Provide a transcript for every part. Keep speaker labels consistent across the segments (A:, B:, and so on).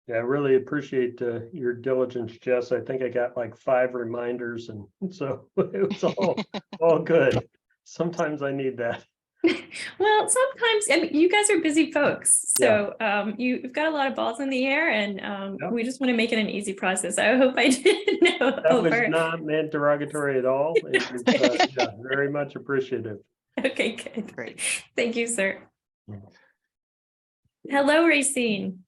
A: Yeah, I really appreciate your diligence, Jess. I think I got like 5 reminders, and so it was all good. Sometimes I need that.
B: Well, sometimes, I mean, you guys are busy folks,
A: Yeah.
B: so you've got a lot of balls in the air, and
A: Yep.
B: we just want to make it an easy process. I hope I didn't know
A: That was
B: over.
A: not meant derogatory at all. It was, yeah, very much appreciative.
B: Okay, good.
C: Great.
B: Thank you, sir. Hello, Racine.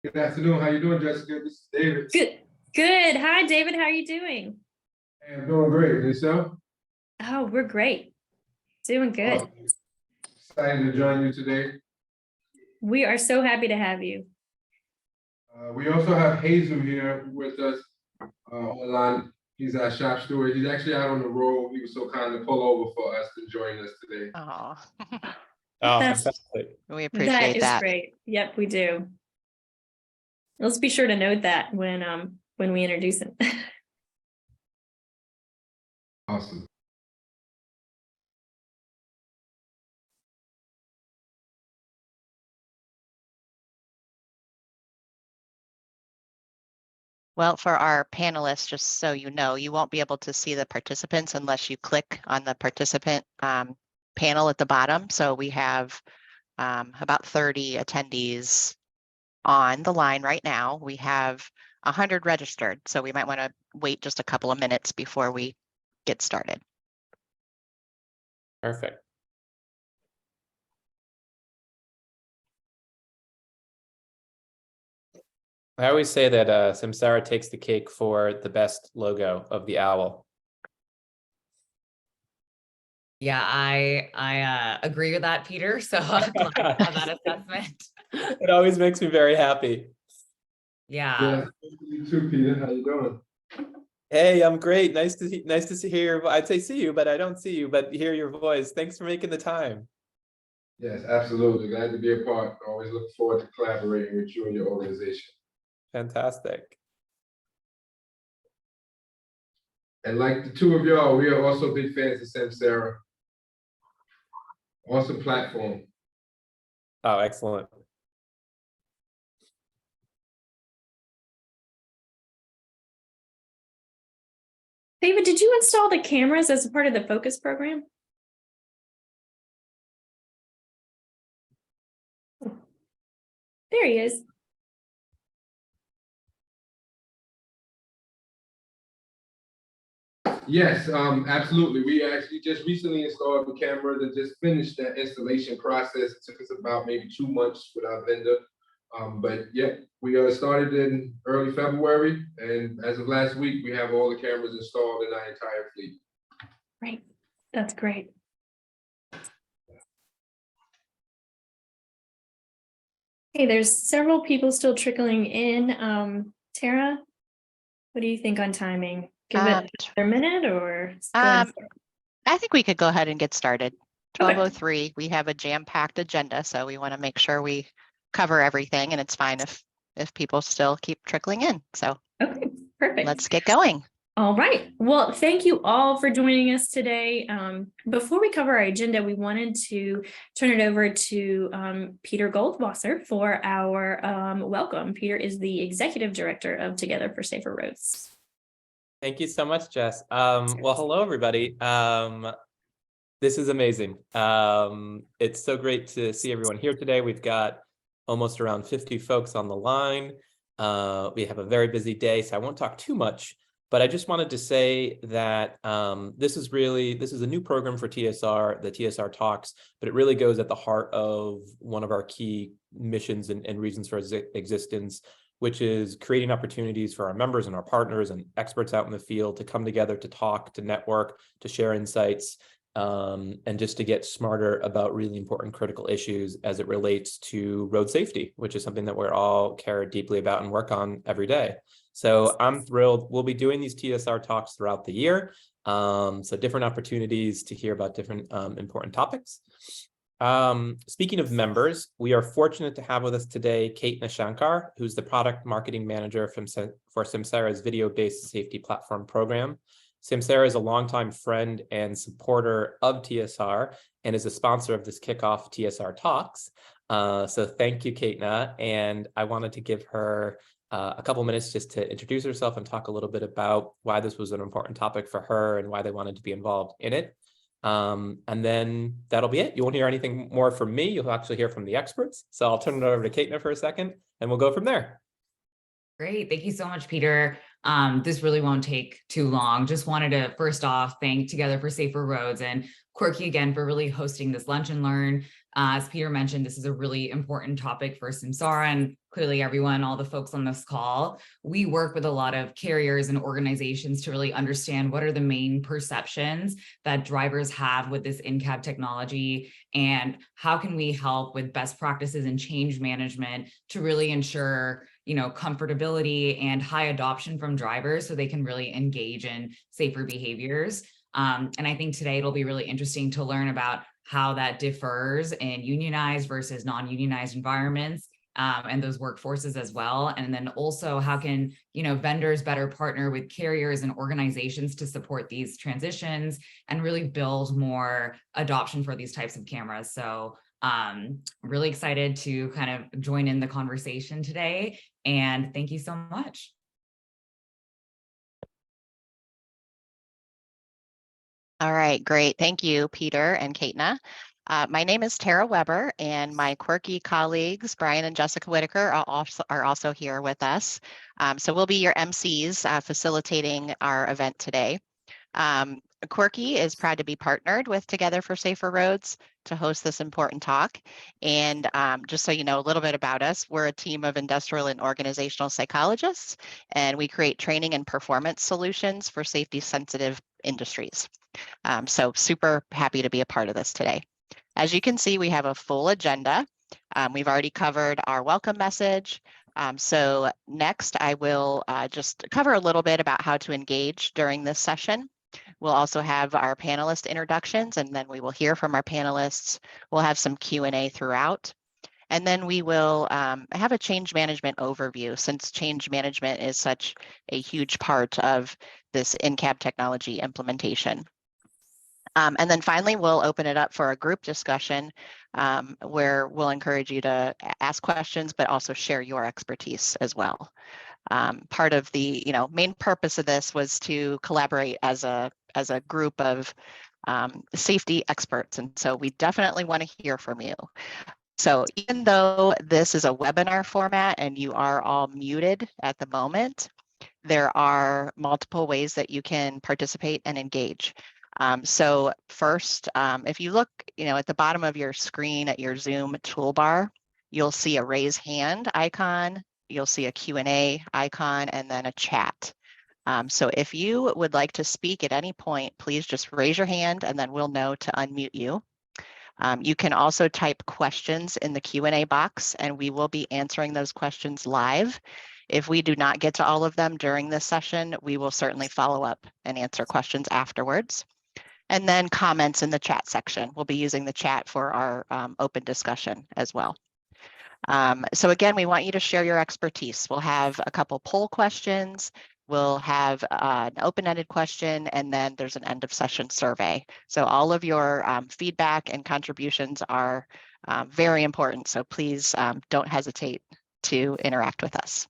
D: Good afternoon. How you doing, Jessica? This is David.
B: Good. Good. Hi, David. How are you doing?
D: Hey, I'm doing great. And yourself?
B: Oh, we're great. Doing good.
D: Awesome. Excited to join you today.
B: We are so happy to have you.
D: We also have Hazel here with us online. He's our shop steward. He's actually out on the road. He was so kind to pull over for us to join us today.
C: Oh,
A: Fantastic.
C: we appreciate
B: That is great. Yep, we do. Let's be sure to note that when we introduce him.
D: Awesome.
C: Well, for our panelists, just so you know, you won't be able to see the participants unless you click on the participant panel at the bottom. So we have about 30 attendees on the line right now. We have 100 registered, so we might want to wait just a couple of minutes before we get started.
E: Perfect. I always say that Samsara takes the cake for the best logo of the owl.
F: Yeah, I agree with that, Peter. So I'm glad to have that assessment.
E: It always makes me very happy.
F: Yeah.
D: You too, Peter. How you doing?
E: Hey, I'm great. Nice to hear. I'd say see you, but I don't see you, but hear your voice. Thanks for making the time.
D: Yes, absolutely. Glad to be a part. Always look forward to collaborating with you and your organization.
E: Fantastic.
D: And like the two of y'all, we are also big fans of Samsara. Awesome platform.
E: Oh, excellent.
B: David, did you install the cameras as a part of the focus program? There he is.
D: Yes, absolutely. We actually just recently installed the cameras and just finished that installation process. It took us about maybe 2 months with our vendor. But yeah, we started in early February, and as of last week, we have all the cameras installed in our entire fleet.
B: Right. That's great. Hey, there's several people still trickling in. Tara, what do you think on timing? Give it a minute or?
C: I think we could go ahead and get started.
B: Okay.
C: 12:03, we have a jam-packed agenda, so we want to make sure we cover everything, and it's fine if people still keep trickling in. So
B: Okay, perfect.
C: let's get going.
B: All right. Well, thank you all for joining us today. Before we cover our agenda, we wanted to turn it over to Peter Goldwasser for our welcome. Peter is the Executive Director of Together for Safer Roads.
E: Thank you so much, Jess. Well, hello, everybody. This is amazing. It's so great to see everyone here today. We've got almost around 50 folks on the line. We have a very busy day, so I won't talk too much, but I just wanted to say that this is a new program for TSR, the TSR Talks, but it really goes at the heart of one of our key missions and reasons for existence, which is creating opportunities for our members and our partners and experts out in the field to come together, to talk, to network, to share insights, and just to get smarter about really important critical issues as it relates to road safety, which is something that we're all care deeply about and work on every day. So I'm thrilled. We'll be doing these TSR talks throughout the year. So different opportunities to hear about different important topics. Speaking of members, we are fortunate to have with us today Kate Nishankar, who's the product marketing manager for Samsara's video-based safety platform program. Samsara is a longtime friend and supporter of TSR and is a sponsor of this kickoff TSR Talks. So thank you, Kaitna. And I wanted to give her a couple minutes just to introduce herself and talk a little bit about why this was an important topic for her and why they wanted to be involved in it. And then that'll be it. You won't hear anything more from me. You'll actually hear from the experts. So I'll turn it over to Kaitna for a second and we'll go from there.
F: Great. Thank you so much, Peter. This really won't take too long. Just wanted to first off thank Together for Safer Roads and Quirky again for really hosting this lunch and learn. As Peter mentioned, this is a really important topic for Samsara and clearly everyone, all the folks on this call. We work with a lot of carriers and organizations to really understand what are the main perceptions that drivers have with this in-cab technology and how can we help with best practices and change management to really ensure comfortability and high adoption from drivers so they can really engage in safer behaviors. And I think today it'll be really interesting to learn about how that differs in unionized versus non-unionized environments and those workforces as well. And then also how can, vendors better partner with carriers and organizations to support these transitions and really build more adoption for these types of cameras. So really excited to kind of join in the conversation today. And thank you so much.
C: All right, great. Thank you, Peter and Kaitna. My name is Tara Weber, and my quirky colleagues, Brian and Jessica Whitaker, are also here with us. So we'll be your MCs facilitating our event today. Quirky is proud to be partnered with Together for Safer Roads to host this important talk. And just so you know a little bit about us, we're a team of industrial and organizational psychologists, and we create training and performance solutions for safety-sensitive industries. So super happy to be a part of this today. As you can see, we have a full agenda. We've already covered our welcome message. So next, I will just cover a little bit about how to engage during this session. We'll also have our panelist introductions, and then we will hear from our panelists. We'll have some Q&A throughout. And then we will have a change management overview, since change management is such a huge part of this in-cab technology implementation. And then finally, we'll open it up for a group discussion where we'll encourage you to ask questions, but also share your expertise as well. Part of the main purpose of this was to collaborate as a group of safety experts. And so we definitely want to hear from you. So even though this is a webinar format and you are all muted at the moment, there are multiple ways that you can participate and engage. So first, if you look, at the bottom of your screen at your Zoom toolbar, you'll see a raise hand icon, you'll see a Q&A icon, and then a chat. So if you would like to speak at any point, please just raise your hand and then we'll know to unmute you. You can also type questions in the Q&A box and we will be answering those questions live. If we do not get to all of them during this session, we will certainly follow up and answer questions afterwards. And then comments in the chat section. We'll be using the chat for our open discussion as well. So again, we want you to share your expertise. We'll have a couple poll questions. We'll have an open-ended question, and then there's an end of session survey. So all of your feedback and contributions are very important. So please don't hesitate to interact with us.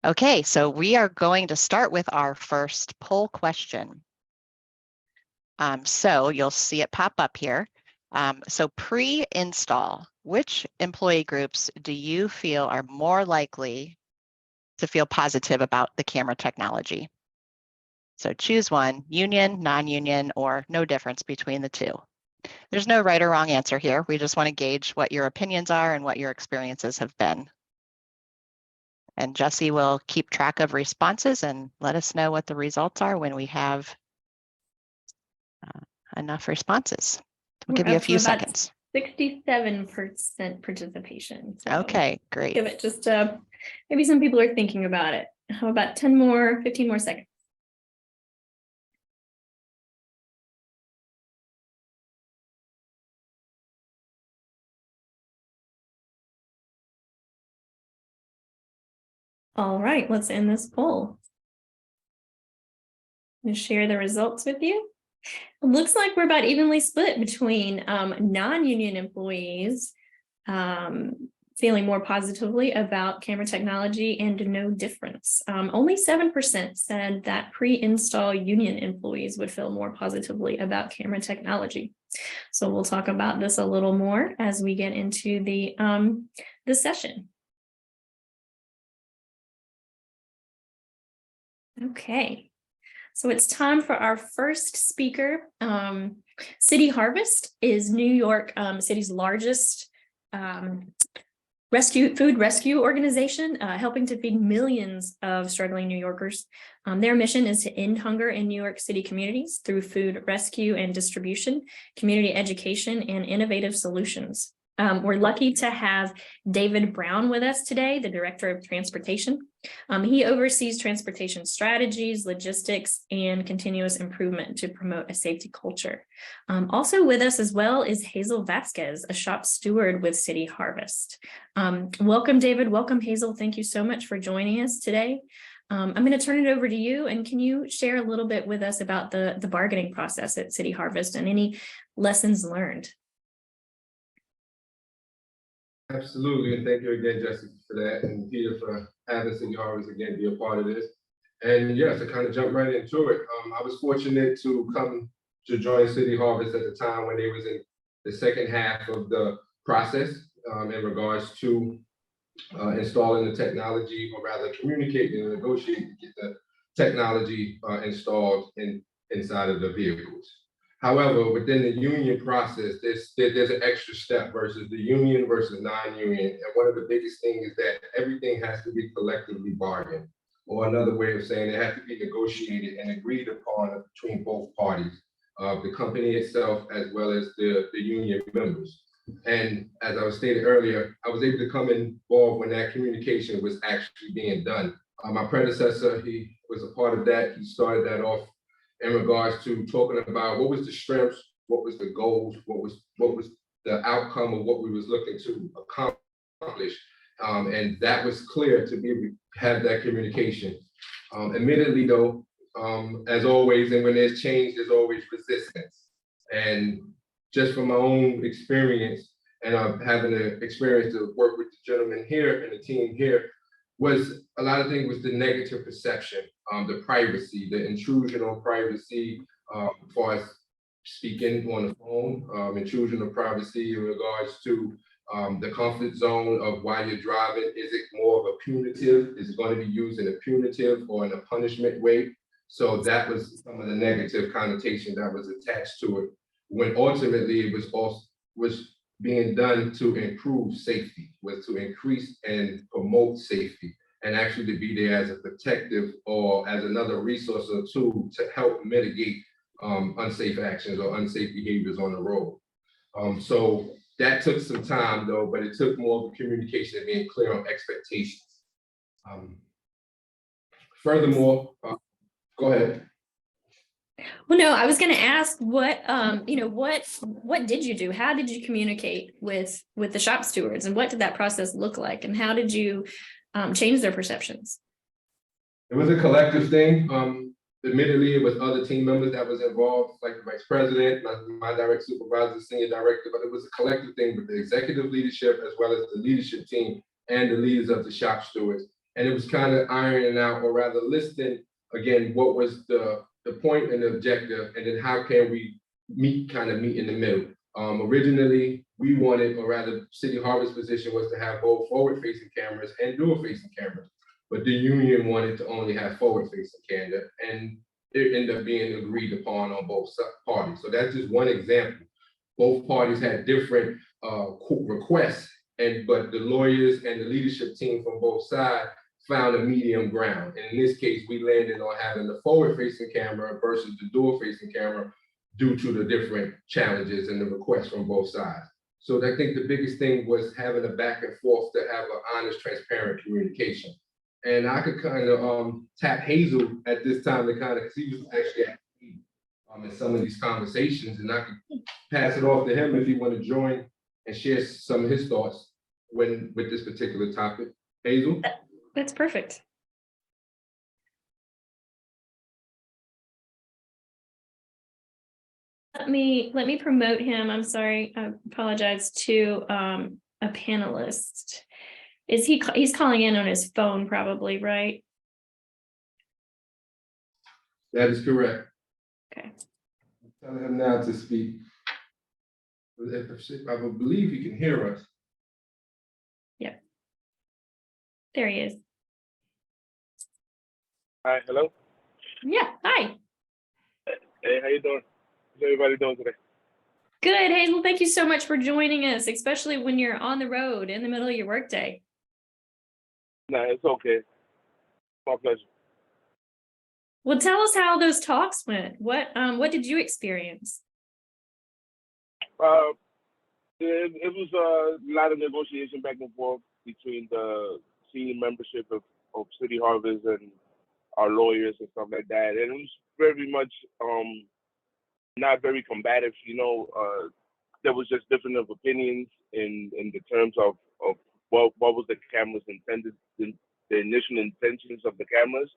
C: Okay, so we are going to start with our first poll question. So you'll see it pop up here. So pre-install, which employee groups do you feel are more likely to feel positive about the camera technology? So choose one: union, non-union, or no difference between the two. There's no right or wrong answer here. We just want to gauge what your opinions are and what your experiences have been. And Jesse will keep track of responses and let us know what the results are when we have enough responses. We'll give you a few seconds.
B: 67% participation. So
C: okay, great.
B: give it just maybe some people are thinking about it. How about 15 more seconds? All right, let's end this poll. And share the results with you. It looks like we're about evenly split between non-union employees feeling more positively about camera technology and no difference. Only 7% said that pre-install union employees would feel more positively about camera technology. So we'll talk about this a little more as we get into the session. Okay. So it's time for our first speaker. City Harvest is New York City's largest food rescue organization, helping to feed millions of struggling New Yorkers. Their mission is to end hunger in New York City communities through food rescue and distribution, community education, and innovative solutions. We're lucky to have David Brown with us today, the Director of Transportation. He oversees transportation strategies, logistics, and continuous improvement to promote a safety culture. Also with us as well is Hazel Vasquez, a shop steward with City Harvest. Welcome, David. Welcome, Hazel. Thank you so much for joining us today. I'm going to turn it over to you, and can you share a little bit with us about the bargaining process at City Harvest and any lessons learned?
D: Absolutely, and thank you again, Jessica, for that, and Peter for having City Harvest again be a part of this. And yes, to kind of jump right into it, I was fortunate to come to join City Harvest at the time when they was in the second half of the process in regards to installing the technology, or rather communicating and negotiating to get the technology installed inside of the vehicles. However, within the union process, there's an extra step versus the union versus non-union. And one of the biggest things is that everything has to be collectively bargained, or another way of saying it has to be negotiated and agreed upon between both parties, the company itself as well as the union members. And as I was stated earlier, I was able to come involved when that communication was actually being done. My predecessor, he was a part of that. He started that off in regards to talking about what was the strengths, what was the goals, what was the outcome of what we was looking to accomplish. And that was clear to be able to have that communication. Admittedly though, as always, and when there's change, there's always resistance. And just from my own experience, and having the experience to work with the gentleman here and the team here, was a lot of things was the negative perception, the privacy, the intrusion on privacy, as far as speaking on the phone, intrusion of privacy in regards to the comfort zone of while you're driving. Is it more of a punitive? Is it going to be used in a punitive or in a punishment way? So that was some of the negative connotation that was attached to it, when ultimately it was being done to improve safety, was to increase and promote safety, and actually to be there as a protective or as another resource or tool to help mitigate unsafe actions or unsafe behaviors on the road. So that took some time though, but it took more of a communication and being clear on expectations. Furthermore, go ahead.
B: Well, no, I was going to ask what did you do? How did you communicate with the shop stewards, and what did that process look like, and how did you change their perceptions?
D: It was a collective thing. Admittedly, it was other team members that was involved, like the vice president, my direct supervisor, senior director, but it was a collective thing with the executive leadership as well as the leadership team and the leaders of the shop stewards. And it was kind of ironing out, or rather listing again, what was the point and the objective, and then how can we meet in the middle. Originally, we wanted, or rather City Harvest position was to have both forward-facing cameras and dual-facing cameras, but the union wanted to only have forward-facing camera, and it ended up being agreed upon on both parties. So that's just one example. Both parties had different requests, but the lawyers and the leadership team from both sides found a medium ground. And in this case, we landed on having the forward-facing camera versus the dual-facing camera due to the different challenges and the requests from both sides. So I think the biggest thing was having a back and forth to have an honest, transparent communication. And I could kind of tap Hazel at this time to because he was actually at in some of these conversations, and I could pass it off to him if he want to join and share some of his thoughts with this particular topic. Hazel?
B: That's perfect. Let me promote him. I'm sorry, I apologize, to a panelist. He's calling in on his phone probably, right?
D: That is correct.
B: Okay.
D: Tell him now to speak. I believe he can hear us.
B: There he is.
G: Hi, hello.
B: Yeah, hi.
G: Hey, how you doing? How's everybody doing today?
B: Good, Hazel. Thank you so much for joining us, especially when you're on the road in the middle of your workday.
G: Nah, it's okay. My pleasure.
B: Well, tell us how those talks went. What did you experience?
G: It was a lot of negotiation back and forth between the senior membership of City Harvest and our lawyers and stuff like that. And it was very much not very combative, there was just different of opinions in the terms of what was the cameras intended, the initial intentions of the cameras,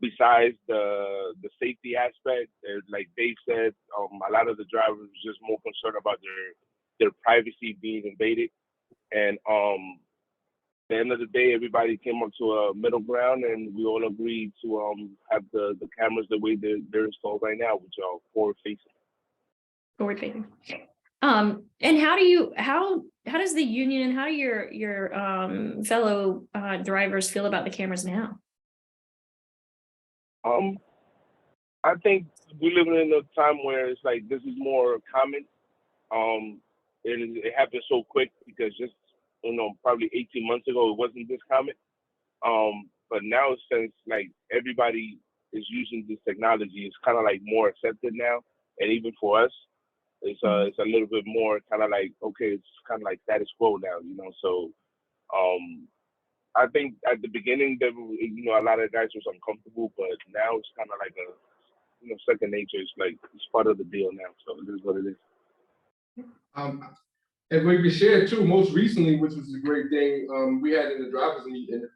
G: besides the safety aspect. Like Dave said, a lot of the drivers were just more concerned about their privacy being invaded. And at the end of the day, everybody came up to a middle ground, and we all agreed to have the cameras the way they're installed right now, which are forward facing.
B: Forward facing. And how does the union and how do your fellow drivers feel about the cameras now?
G: I think we're living in a time where it's like this is more common. It happened so quick because just probably 18 months ago it wasn't this common. But now since like everybody is using this technology, it's kind of like more accepted now, and even for us, it's a little bit more kind of like, okay, it's kind of like status quo now, So I think at the beginning there were, a lot of guys was uncomfortable, but now it's kind of like a second nature. It's like it's part of the deal now. So it is what it is.
D: And we shared too, most recently, which was a great thing, we had in the drivers meeting,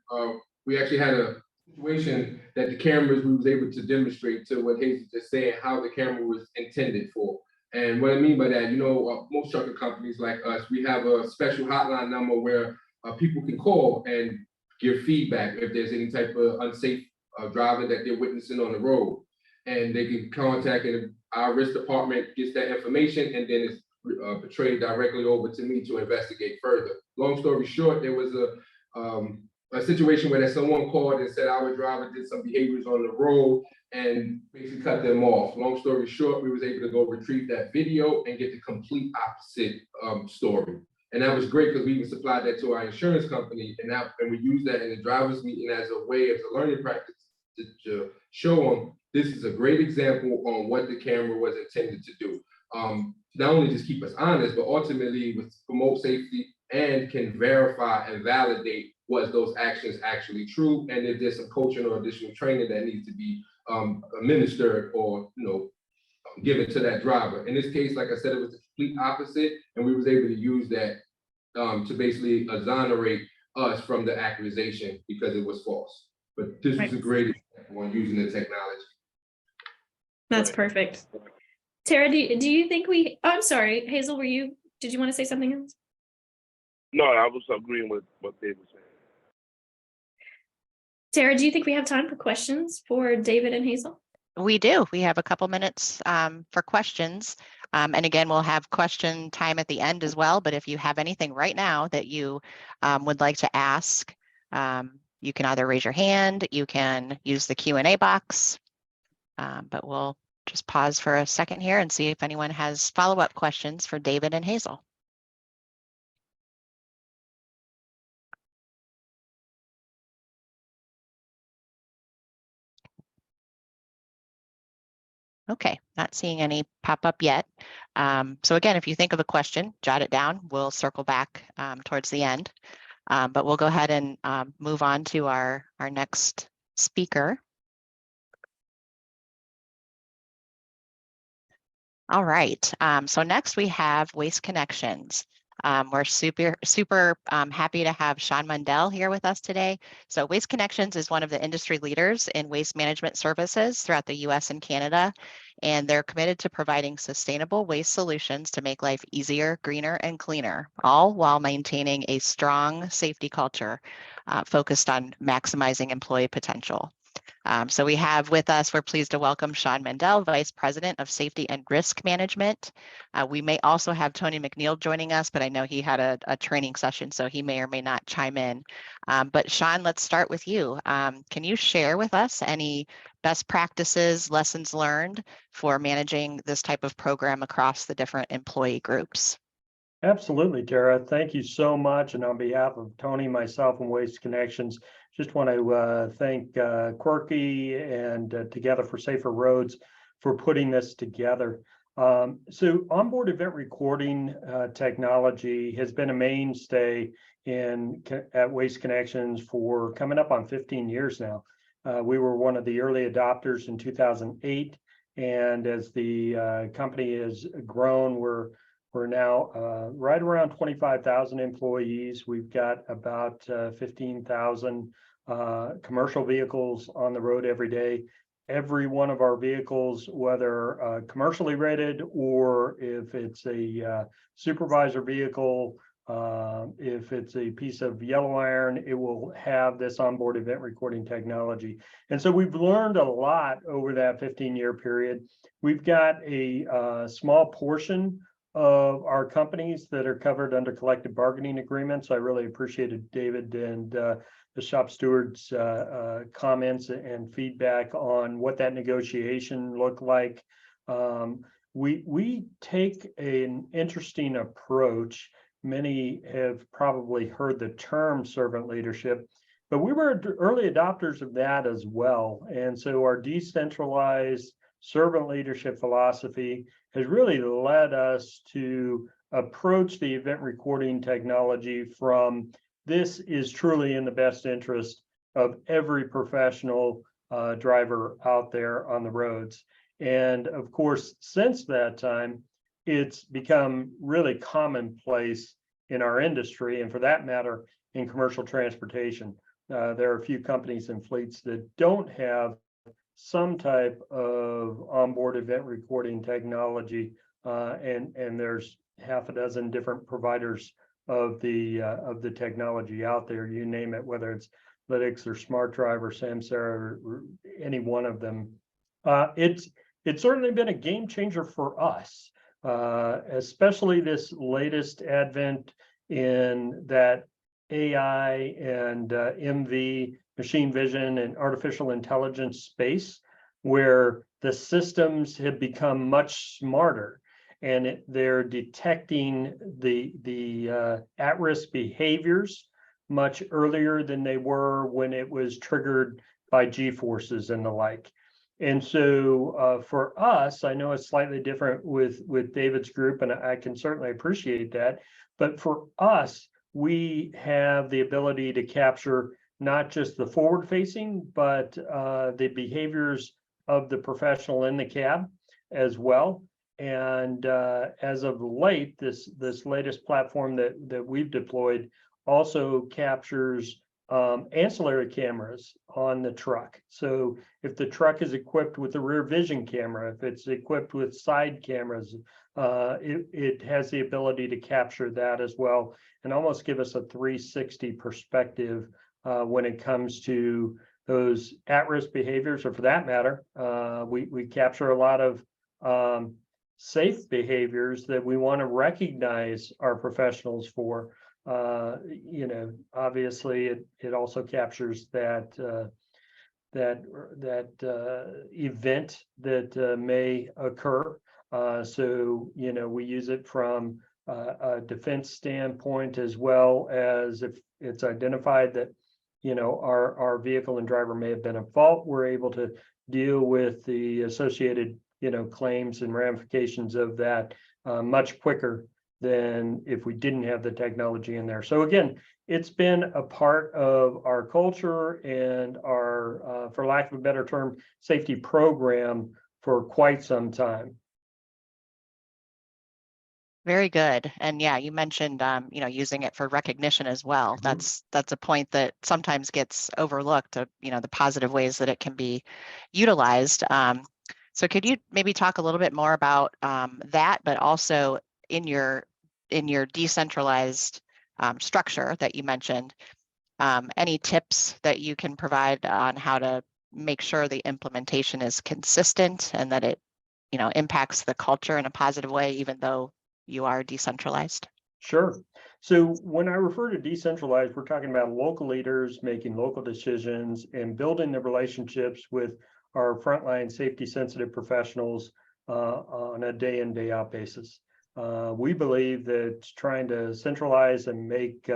D: we actually had a situation that the cameras, we was able to demonstrate to what Hayes just saying, how the camera was intended for. And what I mean by that, most trucking companies like us, we have a special hotline number where people can call and give feedback if there's any type of unsafe driving that they're witnessing on the road. And they can contact, and our risk department gets that information, and then it's portrayed directly over to me to investigate further. Long story short, there was a situation where someone called and said our driver did some behaviors on the road and basically cut them off. Long story short, we was able to go retrieve that video and get the complete opposite story. And that was great because we even supplied that to our insurance company, and we used that in the drivers meeting as a way, as a learning practice to show them this is a great example on what the camera was intended to do. Not only just keep us honest, but ultimately promote safety and can verify and validate was those actions actually true, and if there's some coaching or additional training that needs to be administered or given to that driver. In this case, like I said, it was the complete opposite, and we was able to use that to basically exonerate us from the accusation because it was false. But this was a great example on using the technology.
B: That's perfect. Tara, do you think I'm sorry, Hazel, did you want to say something else?
G: No, I was agreeing with what David was saying.
B: Tara, do you think we have time for questions for David and Hazel?
C: We do. We have a couple minutes for questions. And again, we'll have question time at the end as well. But if you have anything right now that you would like to ask, you can either raise your hand, you can use the Q&A box, but we'll just pause for a second here and see if anyone has follow-up questions for David and Hazel. Okay, not seeing any pop up yet. So again, if you think of a question, jot it down. We'll circle back towards the end, but we'll go ahead and move on to our next speaker. All right, so next we have Waste Connections. We're super happy to have Sean Mundell here with us today. So Waste Connections is one of the industry leaders in waste management services throughout the US and Canada, and they're committed to providing sustainable waste solutions to make life easier, greener, and cleaner, all while maintaining a strong safety culture focused on maximizing employee potential. So we have with us, we're pleased to welcome Sean Mendel, Vice President of Safety and Risk Management. We may also have Tony McNeil joining us, but I know he had a training session, so he may or may not chime in. But Sean, let's start with you. Can you share with us any best practices, lessons learned for managing this type of program across the different employee groups?
A: Absolutely, Tara. Thank you so much. And on behalf of Tony, myself, and Waste Connections, just want to thank Quirky and Together for Safer Roads for putting this together. So onboard event recording technology has been a mainstay at Waste Connections for coming up on 15 years now. We were one of the early adopters in 2008. And as the company has grown, we're now right around 25,000 employees. We've got about 15,000 commercial vehicles on the road every day. Every one of our vehicles, whether commercially rated or if it's a supervisor vehicle, if it's a piece of yellow iron, it will have this onboard event recording technology. And so we've learned a lot over that 15-year period. We've got a small portion of our companies that are covered under collective bargaining agreements. I really appreciated David and the shop steward's comments and feedback on what that negotiation looked like. We take an interesting approach. Many have probably heard the term servant leadership, but we were early adopters of that as well. And so our decentralized servant leadership philosophy has really led us to approach the event recording technology from this is truly in the best interest of every professional driver out there on the roads. And of course, since that time, it's become really commonplace in our industry, and for that matter, in commercial transportation. There are a few companies and fleets that don't have some type of onboard event recording technology, and there's half a dozen different providers of the technology out there. You name it, whether it's Lytx or SmartDrive or Samsara or any one of them. It's certainly been a game changer for us, especially this latest advent in that AI and MV, machine vision and artificial intelligence space, where the systems have become much smarter and they're detecting the at-risk behaviors much earlier than they were when it was triggered by G-forces and the like. And so for us, I know it's slightly different with David's group, and I can certainly appreciate that. But for us, we have the ability to capture not just the forward-facing, but the behaviors of the professional in the cab as well. And as of late, this latest platform that we've deployed also captures ancillary cameras on the truck. So if the truck is equipped with a rear vision camera, if it's equipped with side cameras, it has the ability to capture that as well and almost give us a 360 perspective when it comes to those at-risk behaviors, or for that matter, we capture a lot of safe behaviors that we want to recognize our professionals for. Obviously it also captures that event that may occur. So we use it from a defense standpoint, as well as if it's identified that our vehicle and driver may have been at fault, we're able to deal with the associated claims and ramifications of that much quicker than if we didn't have the technology in there. So again, it's been a part of our culture and our, for lack of a better term, safety program for quite some time.
C: Very good. And yeah, you mentioned, using it for recognition as well. That's a point that sometimes gets overlooked, the positive ways that it can be utilized. So could you maybe talk a little bit more about that, but also in your decentralized structure that you mentioned, any tips that you can provide on how to make sure the implementation is consistent and that it, impacts the culture in a positive way, even though you are decentralized?
A: Sure. So when I refer to decentralized, we're talking about local leaders making local decisions and building the relationships with our frontline safety sensitive professionals on a day in, day out basis. We believe that trying to centralize and make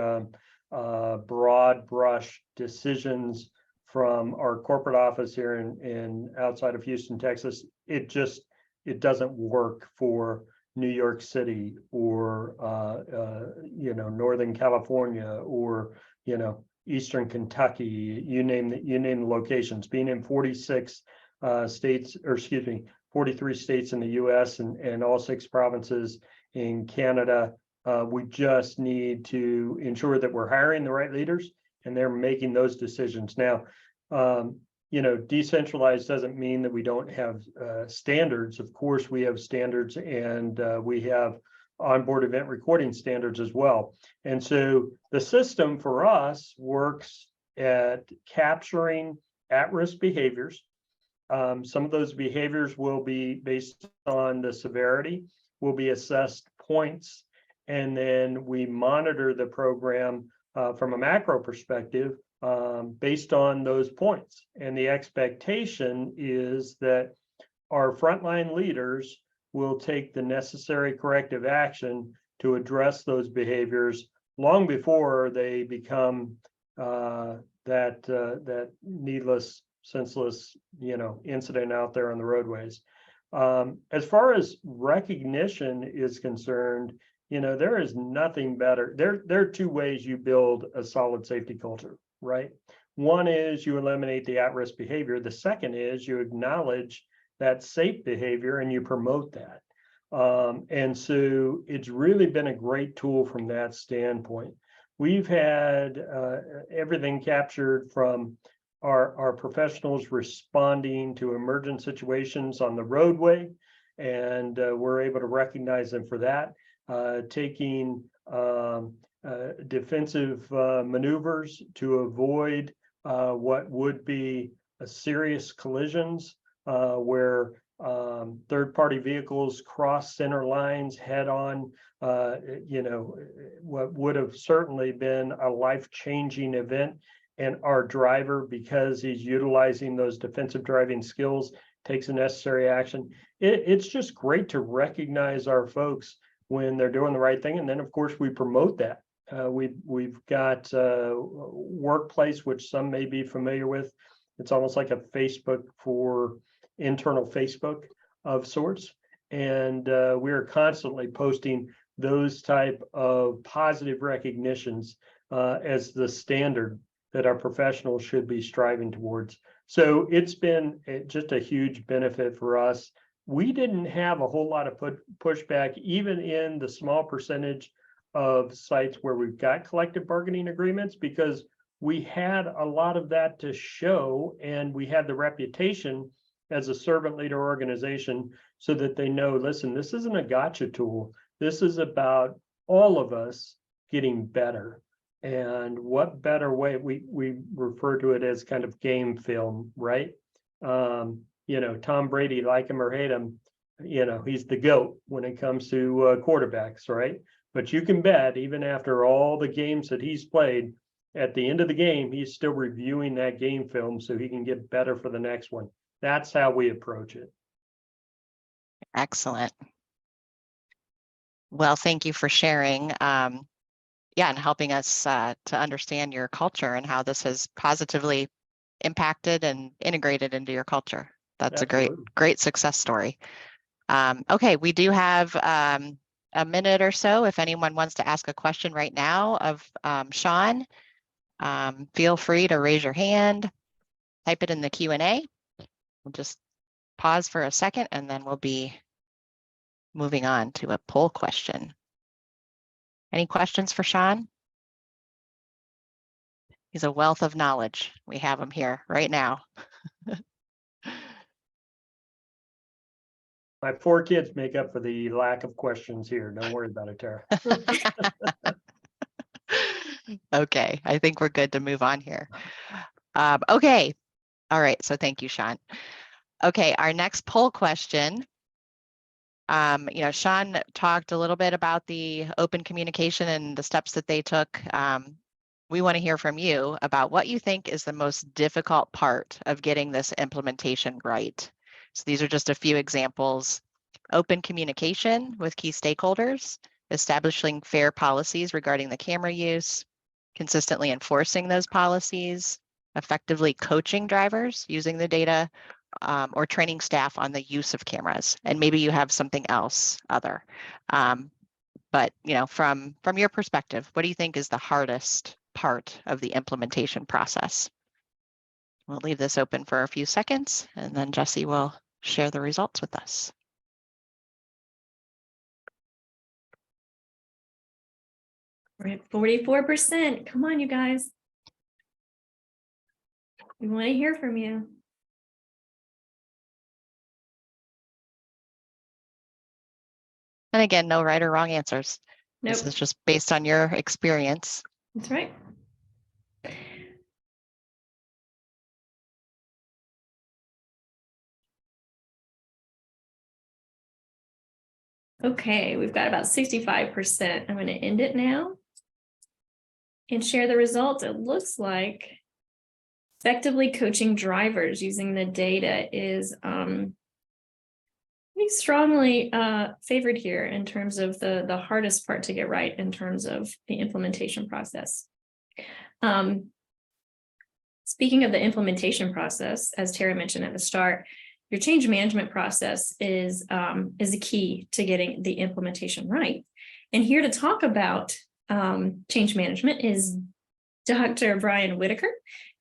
A: broad brush decisions from our corporate office here in outside of Houston, Texas, it doesn't work for New York City or Northern California or Eastern Kentucky. You name the locations. Being in 46 states, or excuse me, 43 states in the U.S. and all 6 provinces in Canada. We just need to ensure that we're hiring the right leaders and they're making those decisions. Now, decentralized doesn't mean that we don't have standards. Of course, we have standards, and we have onboard event recording standards as well. And so the system for us works at capturing at-risk behaviors. Some of those behaviors will be based on the severity, will be assessed points, and then we monitor the program from a macro perspective based on those points. And the expectation is that our frontline leaders will take the necessary corrective action to address those behaviors long before they become that needless, senseless, incident out there on the roadways. As far as recognition is concerned, there is nothing better. There are 2 ways you build a solid safety culture, right? One is you eliminate the at-risk behavior. The second is you acknowledge that safe behavior and you promote that. And so it's really been a great tool from that standpoint. We've had everything captured from our professionals responding to emergent situations on the roadway, and we're able to recognize them for that. Taking defensive maneuvers to avoid what would be serious collisions where third-party vehicles cross center lines head on, what would have certainly been a life-changing event. And our driver, because he's utilizing those defensive driving skills, takes the necessary action. It's just great to recognize our folks when they're doing the right thing. And then, of course, we promote that. We've got Workplace, which some may be familiar with. It's almost like a Facebook for internal Facebook of sorts. And we're constantly posting those type of positive recognitions as the standard that our professionals should be striving towards. So it's been just a huge benefit for us. We didn't have a whole lot of pushback, even in the small percentage of sites where we've got collective bargaining agreements, because we had a lot of that to show, and we had the reputation as a servant leader organization so that they know, listen, this isn't a gotcha tool. This is about all of us getting better. And what better way, we refer to it as kind of game film, right? Tom Brady, like him or hate him, he's the GOAT when it comes to quarterbacks, right? But you can bet, even after all the games that he's played, at the end of the game, he's still reviewing that game film so he can get better for the next one. That's how we approach it.
C: Excellent. Well, thank you for sharing. And helping us to understand your culture and how this has positively impacted and integrated into your culture. That's
A: Absolutely.
C: a great success story. Okay, we do have a minute or so. If anyone wants to ask a question right now of Sean, feel free to raise your hand, type it in the Q&A. We'll just pause for a second and then we'll be moving on to a poll question. Any questions for Sean? He's a wealth of knowledge. We have him here right now.
A: My 4 kids make up for the lack of questions here. Don't worry about it, Tara.
C: Okay, I think we're good to move on here. Okay, all right, so thank you, Sean. Okay, our next poll question. Sean talked a little bit about the open communication and the steps that they took. We want to hear from you about what you think is the most difficult part of getting this implementation right. So these are just a few examples. Open communication with key stakeholders, establishing fair policies regarding the camera use, consistently enforcing those policies, effectively coaching drivers using the data, or training staff on the use of cameras. And maybe you have something else other. But from your perspective, what do you think is the hardest part of the implementation process? We'll leave this open for a few seconds, and then Jesse will share the results with us.
B: We're at 44%. Come on, you guys. We want to hear from you.
C: And again, no right or wrong answers.
B: Nope,
C: This is just based on your experience.
B: that's right. Okay, we've got about 65%. I'm going to end it now and share the results. It looks like effectively coaching drivers using the data is pretty strongly favored here in terms of the hardest part to get right in terms of the implementation process. Speaking of the implementation process, as Tara mentioned at the start, your change management process is the key to getting the implementation right. And here to talk about change management is Dr. Brian Whitaker,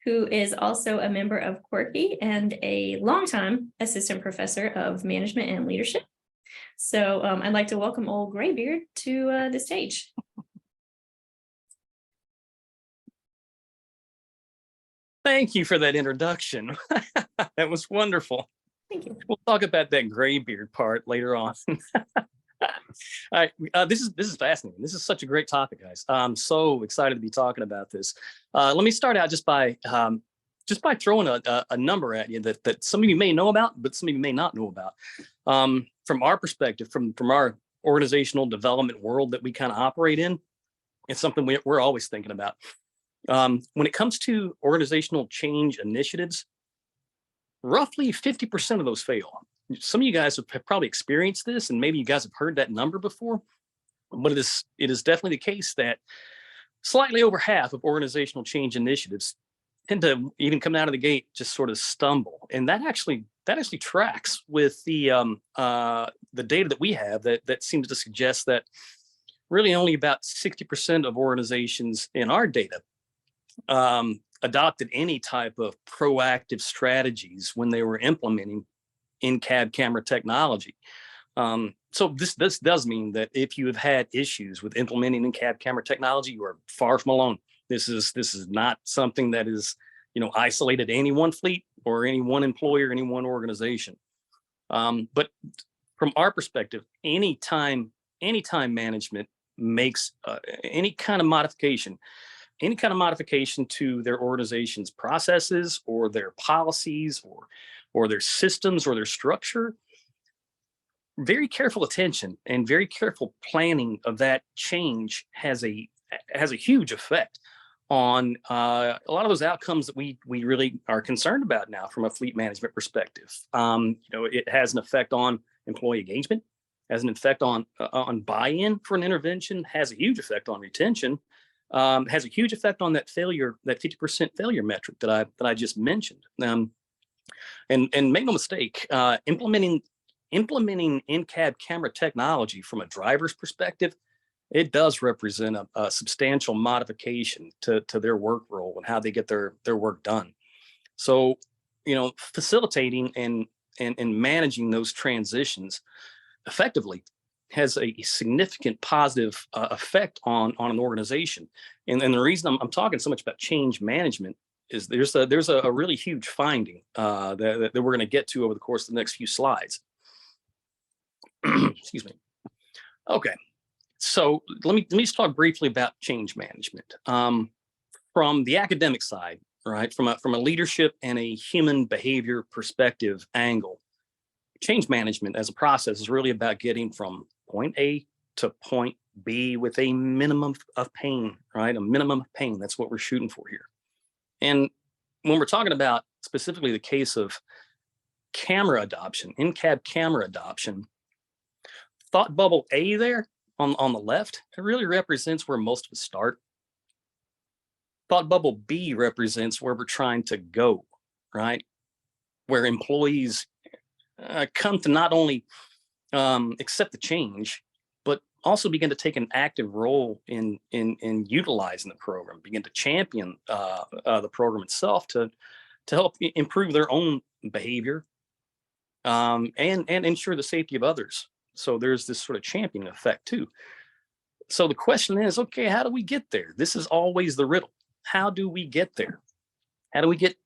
B: who is also a member of Quirky and a longtime assistant professor of management and leadership. So I'd like to welcome old Graybeard to the stage.
H: Thank you for that introduction. That was wonderful.
B: Thank you.
H: We'll talk about that gray beard part later on. All right, this is fascinating. This is such a great topic, guys. I'm so excited to be talking about this. Let me start out just by throwing a number at you that some of you may know about, but some of you may not know about. From our perspective, from our organizational development world that we kind of operate in, it's something we're always thinking about. When it comes to organizational change initiatives, roughly 50% of those fail. Some of you guys have probably experienced this, and maybe you guys have heard that number before, but it is definitely the case that slightly over half of organizational change initiatives tend to even come out of the gate just sort of stumble. And that actually tracks with the data that we have that seems to suggest that really only about 60% of organizations in our data adopted any type of proactive strategies when they were implementing in-cab camera technology. So this does mean that if you have had issues with implementing in-cab camera technology, you are far from alone. This is not something that is isolated to any one fleet or any one employer, any one organization. But from our perspective, anytime management makes any kind of modification to their organization's processes or their policies or their systems or their structure, very careful attention and very careful planning of that change has a huge effect on a lot of those outcomes that we really are concerned about now from a fleet management perspective. It has an effect on employee engagement, has an effect on buy-in for an intervention, has a huge effect on retention, has a huge effect on that 50% failure metric that I just mentioned. And make no mistake, implementing in-cab camera technology from a driver's perspective, it does represent a substantial modification to their work role and how they get their work done. So, facilitating and managing those transitions effectively has a significant positive effect on an organization. And the reason I'm talking so much about change management is there's a really huge finding that we're going to get to over the course of the next few slides. Excuse me. Okay, so let me just talk briefly about change management from the academic side, right? From a leadership and a human behavior perspective angle. Change management as a process is really about getting from point A to point B with a minimum of pain, right? A minimum of pain. That's what we're shooting for here. And when we're talking about specifically the case of camera adoption, in-cab camera adoption, thought bubble A there on the left, it really represents where most of us start. Thought bubble B represents where we're trying to go, right? Where employees come to not only accept the change, but also begin to take an active role in utilizing the program, begin to champion the program itself to help improve their own behavior and ensure the safety of others. So there's this sort of championing effect too. So the question is, okay, how do we get there? This is always the riddle. How do we get there? How do we get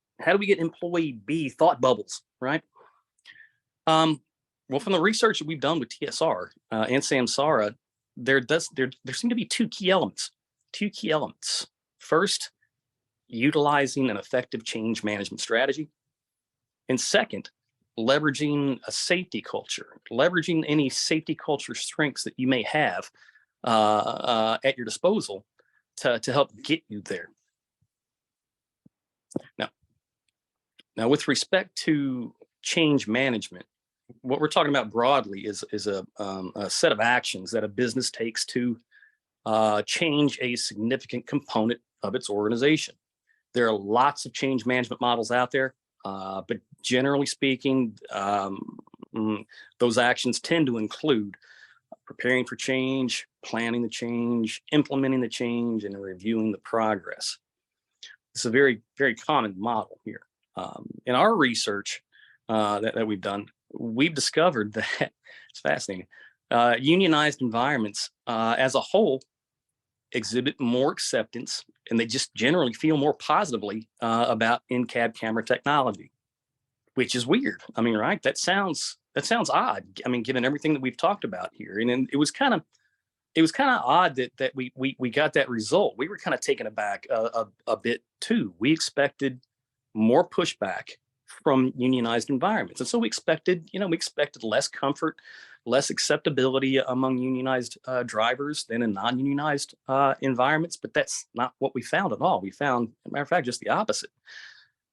H: employee B thought bubbles, right? Well, from the research that we've done with TSR and Samsara, there seem to be two key elements. First, utilizing an effective change management strategy. And second, leveraging a safety culture, leveraging any safety culture strengths that you may have at your disposal to help get you there. Now, with respect to change management, what we're talking about broadly is a set of actions that a business takes to change a significant component of its organization. There are lots of change management models out there, but generally speaking, those actions tend to include preparing for change, planning the change, implementing the change, and reviewing the progress. It's a very, very common model here. In our research that we've done, we've discovered that it's fascinating. Unionized environments as a whole exhibit more acceptance, and they just generally feel more positively about in-cab camera technology, which is weird. I mean, right? That sounds odd. I mean, given everything that we've talked about here, and it was kind of odd that we got that result. We were kind of taken aback a bit too. We expected more pushback from unionized environments, and so we expected less comfort, less acceptability among unionized drivers than in non-unionized environments. But that's not what we found at all. We found, as a matter of fact, just the opposite.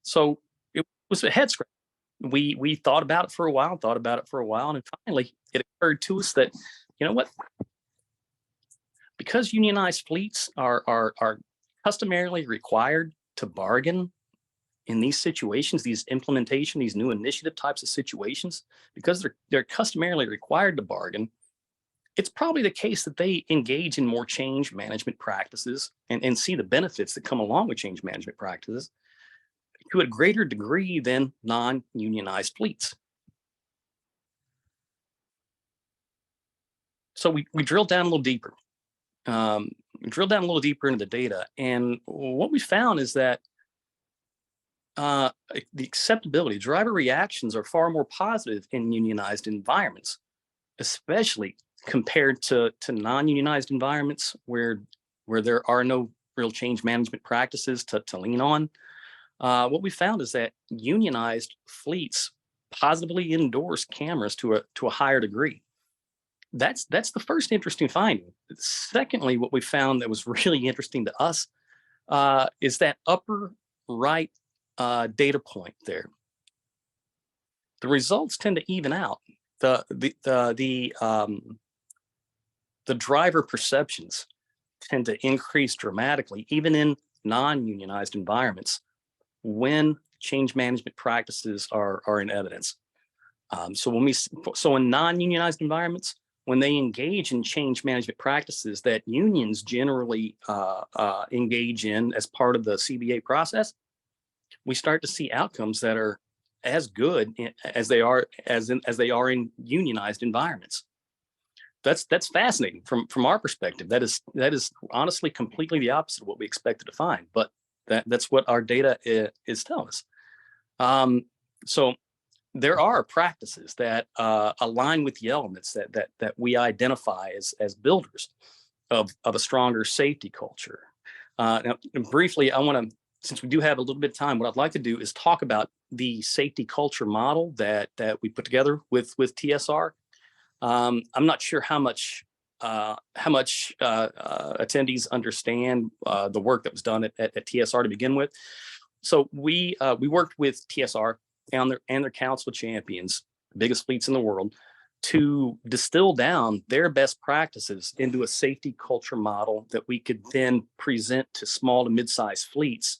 H: So it was a head scratch. We thought about it for a while, and finally it occurred to us that, you know what? Because unionized fleets are customarily required to bargain in these situations, these new initiative types of situations, because they're customarily required to bargain, it's probably the case that they engage in more change management practices and see the benefits that come along with change management practices to a greater degree than non-unionized fleets. So we drilled down a little deeper. Into the data, and what we found is that the acceptability, driver reactions are far more positive in unionized environments, especially compared to non-unionized environments where there are no real change management practices to lean on. What we found is that unionized fleets positively endorse cameras to a higher degree. That's the first interesting finding. Secondly, what we found that was really interesting to us is that upper right data point there. The results tend to even out. The driver perceptions tend to increase dramatically, even in non-unionized environments, when change management practices are in evidence. So in non-unionized environments, when they engage in change management practices that unions generally engage in as part of the CBA process, we start to see outcomes that are as good as they are in unionized environments. that's fascinating from our perspective. That is honestly completely the opposite of what we expected to find, but that's what our data is telling us. So there are practices that align with the elements that we identify as builders of a stronger safety culture. Now, briefly, I want to, since we do have a little bit of time, what I'd like to do is talk about the safety culture model that we put together with TSR. I'm not sure how much attendees understand the work that was done at TSR to begin with. So we worked with TSR and their council champions, the biggest fleets in the world, to distill down their best practices into a safety culture model that we could then present to small to mid-sized fleets,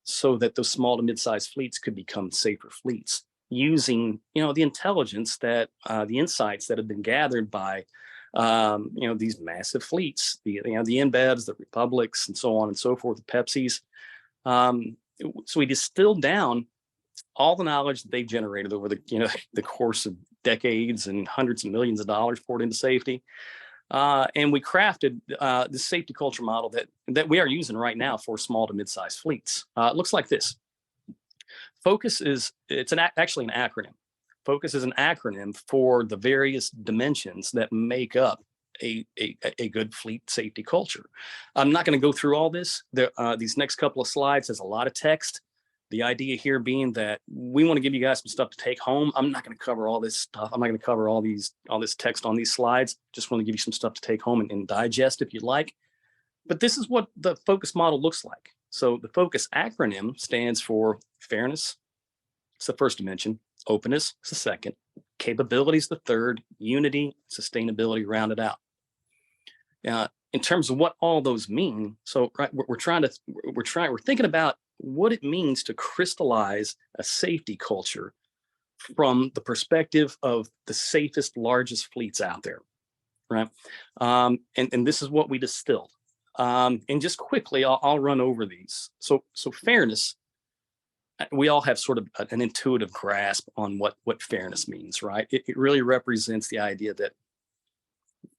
H: so that those small to mid-sized fleets could become safer fleets, using the intelligence that the insights that have been gathered by these massive fleets, the InBevs, the Republics, and so on and so forth, the Pepsis. So we distilled down all the knowledge that they've generated over the course of decades and hundreds of millions of dollars poured into safety. And we crafted the safety culture model that we are using right now for small to mid-sized fleets. It looks like this. Focus is, actually an acronym. Focus is an acronym for the various dimensions that make up a good fleet safety culture. I'm not going to go through all this. These next couple of slides has a lot of text. The idea here being that we want to give you guys some stuff to take home. I'm not going to cover all this stuff. I'm not going to cover all this text on these slides. Just want to give you some stuff to take home and digest if you'd like. But this is what the focus model looks like. So the focus acronym stands for fairness. It's the first dimension. Openness is the second. Capability is the third. Unity, sustainability rounded out. In terms of what all those mean, so right, we're thinking about what it means to crystallize a safety culture from the perspective of the safest, largest fleets out there, right? And this is what we distilled. And just quickly, I'll run over these. So fairness, we all have sort of an intuitive grasp on what fairness means, right? It really represents the idea that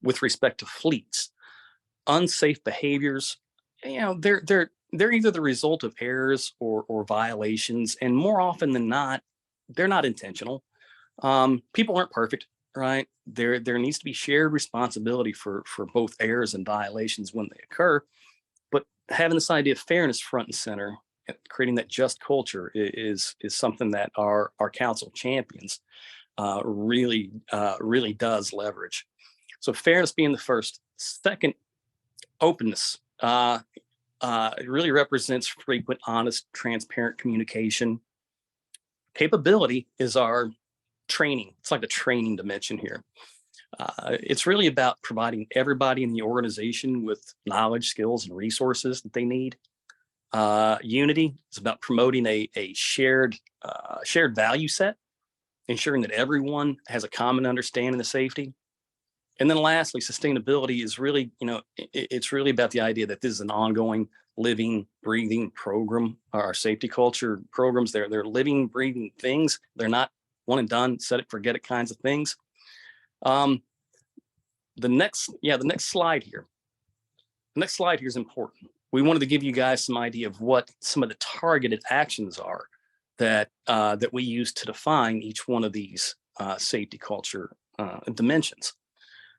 H: with respect to fleets, unsafe behaviors, they're either the result of errors or violations, and more often than not, they're not intentional. People aren't perfect, right? There needs to be shared responsibility for both errors and violations when they occur. But having this idea of fairness front and center, creating that just culture is something that our council champions really does leverage. So fairness being the first. Second, openness. It really represents frequent, honest, transparent communication. Capability is our training. It's like the training dimension here. It's really about providing everybody in the organization with knowledge, skills, and resources that they need. Unity is about promoting a shared value set, ensuring that everyone has a common understanding of safety. And then lastly, sustainability is really, it's really about the idea that this is an ongoing, living, breathing program. Our safety culture programs, they're living, breathing things. They're not one and done, set it, forget it kinds of things. The next slide here. The next slide here is important. We wanted to give you guys some idea of what some of the targeted actions are that we use to define each one of these safety culture dimensions.